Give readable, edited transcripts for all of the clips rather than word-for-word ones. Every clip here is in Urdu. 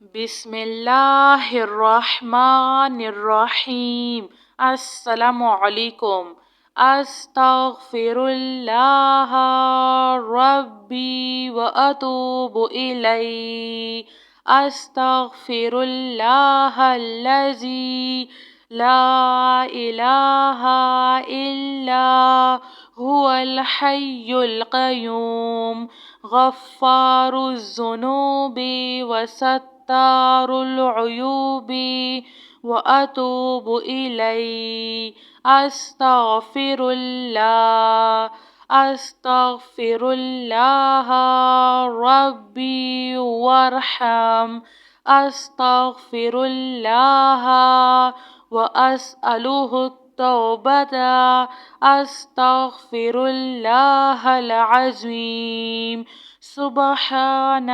بسم الله الرحمن الرحيم. السلام عليكم. أستغفر الله ربي وأتوب إليه. أستغفر الله الذي لا إله إلا هو الحي القيوم غفار الذنوب وستار العيوب وأتوب إليه. أستغفر الله. أستغفر الله ربي وارحم. أستغفر الله وأسأله التوبة. أستغفر الله العظيم. سبحان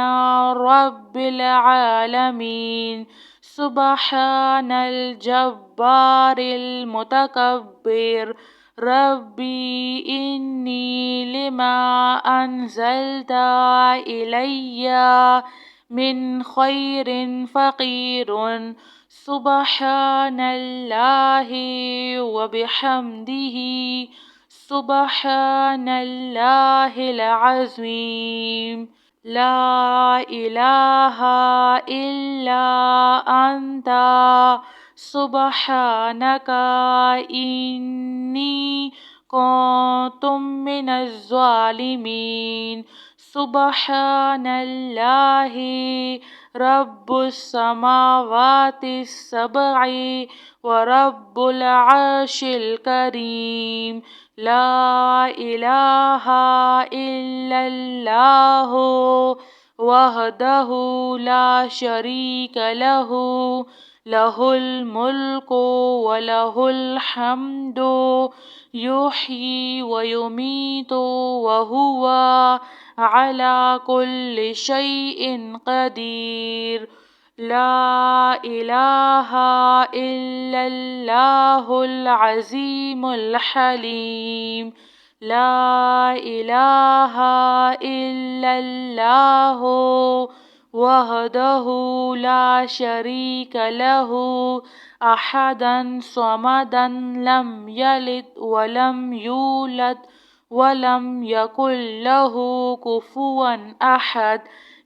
رب العالمين. سبحان الجبار المتكبر. ربي إني لما أنزلت إلي من خير فقير. سبحان الله وبحمده. سبحان الله العظيم. لا إله إلا أنت سبحانك إني كنت من الظالمين. سبحان الله رب السماوات السبع ورب العرش الكريم. لا إله إلا الله وحده لا شريك له. له الملك وله الحمد يحيي ويميت وهو على كل شيء قدير. لا إله إلا الله العظيم الحليم. لا إله إلا الله وحده لا شريك له أحدا صمدا لم يلد ولم يولد ولم يكن له كفوا أحد.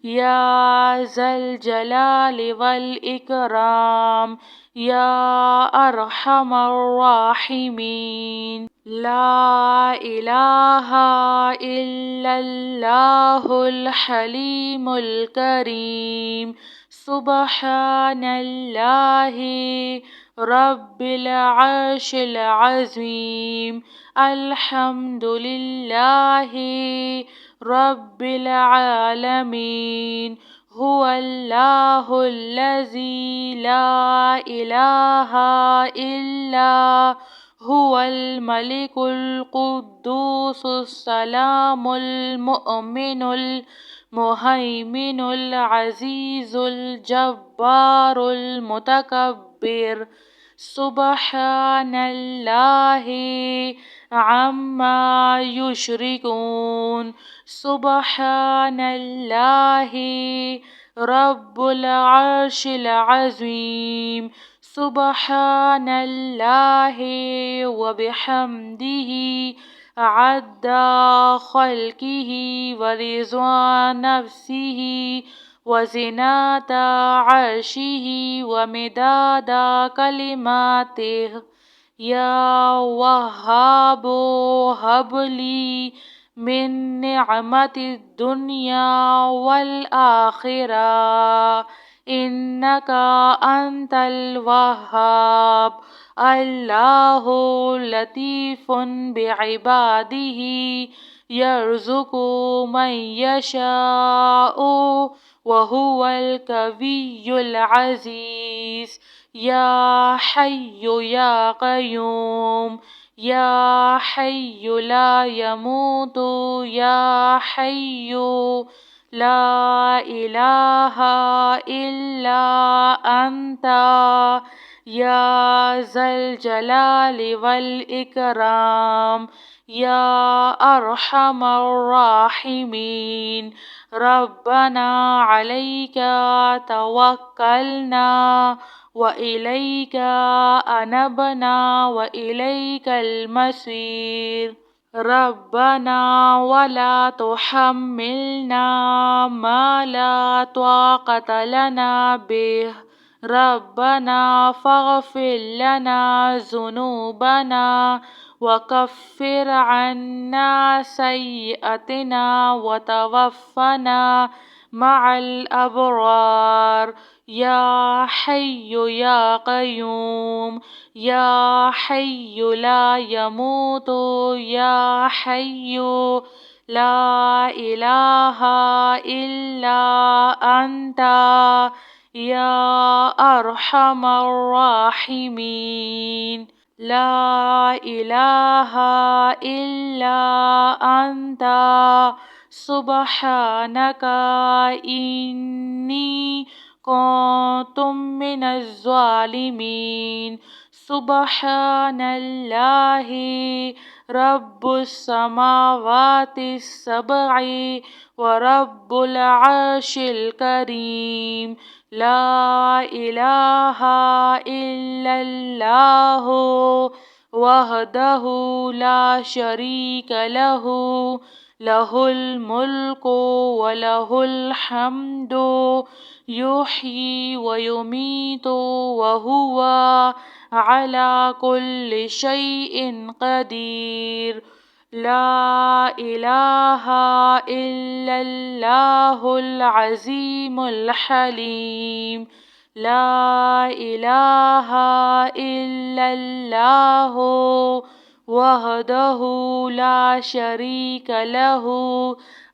يا ذا الجلال والإكرام يا أرحم الراحمين. لا إله إلا الله الحليم الكريم. سبحان الله رب العرش العظيم. الحمد لله رب العالمين. هو الله الذي لا إله إلا هو الملك القدوس السلام المؤمن المهيمن العزيز الجبار المتكبر. سبحان الله عما يشركون. سبحان الله رب العرش العظيم. سبحان الله وبحمده عد خلقه ورضوان نفسه وزنة عرشه ومداد كلماته. يا وهاب هب لي من نعمة الدنيا والآخرة إنك أنت الوهاب. الله لطيف بعباده يرزق من يشاء وهو القوي العزيز. يا حي يا قيوم يا حي لا يموت يا حي لا إله إلا أنت يا ذا الجلال والإكرام يا أرحم الراحمين. ربنا عليك توكلنا وإليك أنبنا وإليك المصير. ربنا ولا تحملنا ما لا طاقة لنا به. ربنا فاغفر لنا ذنوبنا وكفر عنا سيئاتنا وتوفنا مع الأبرار. يا حي يا قيوم، يا حي لا يموت، يا حي لا إله إلا أنت، يا أرحم الراحمين. لا إله إلا أنت سبحانك إني كنت من الظالمين. سبحان الله رب السماوات السبع ورب العرش الكريم. لا إله إلا الله وحده لا شريك له، له الملك وله الحمد يحيي ويميت وهو على كل شيء قدير. لا إله إلا الله العظيم الحليم. لا إله إلا الله وحده لا شريك له،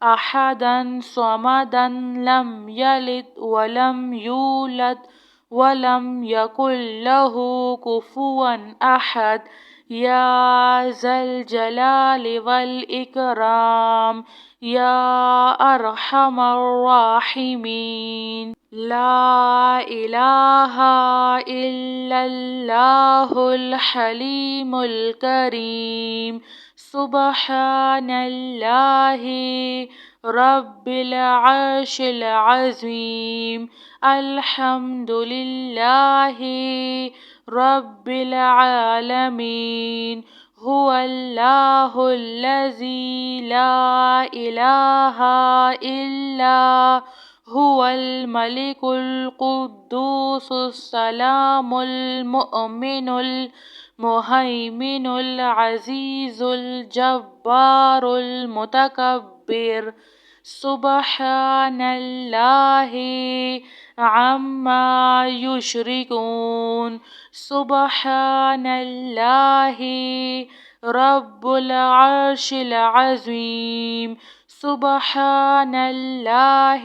أحدا صمدا لم يلد ولم يولد ولم يكن له كفوا أحد. يا ذا الجلال والإكرام، يا أرحم الراحمين. لا إله إلا الله الحليم الكريم. سبحان الله رب العرش العظيم. الحمد لله رب العالمين. هو الله الذي لا إله إلا هو الملك القدوس السلام المؤمن المهيمن العزيز الجبار المتكبر. سبحان الله عما يشركون. سبحان الله رب العرش العظيم. سبحان الله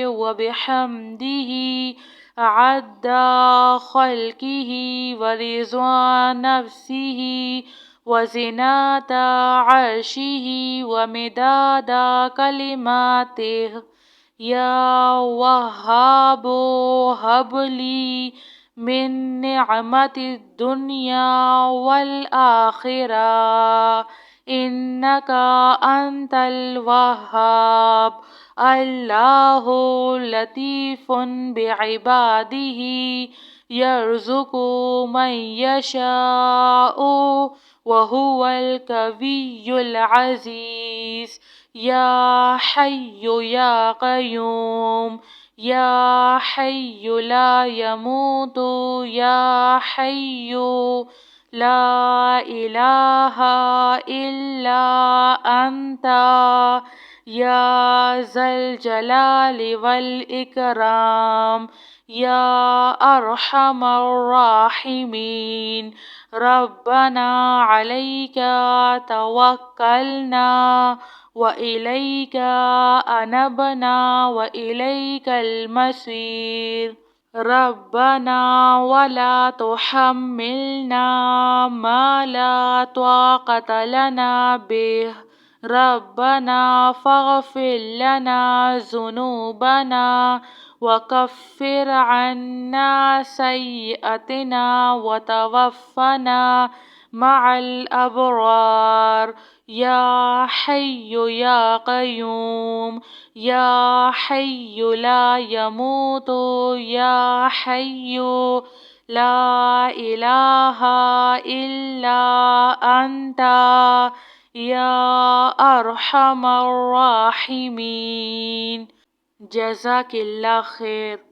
وبحمده عد خلقه ورضا نفسه وزنة عرشه ومداد كلماته. يا وهاب هب لي من نعمة الدنيا والآخرة إنك أنت الوهاب. الله لطيف بعباده يرزق من يشاء وهو القوي العزيز. يا حي يا قيوم، يا حي لا يموت، يا حي لا إله إلا أنت، يا ذا الجلال والإكرام، يا أرحم الراحمين. ربنا عليك توكلنا وإليك أنبنا وإليك المصير. ربنا ولا تحملنا ما لا طاقة لنا به. ربنا فاغفر لنا ذنوبنا وكفر عنا سيئاتنا وتوفنا مع الأبرار يا حي يا قيوم يا حي لا يموت يا حي لا إله إلا أنت يا أرحم الراحمين. جزاك الله خير.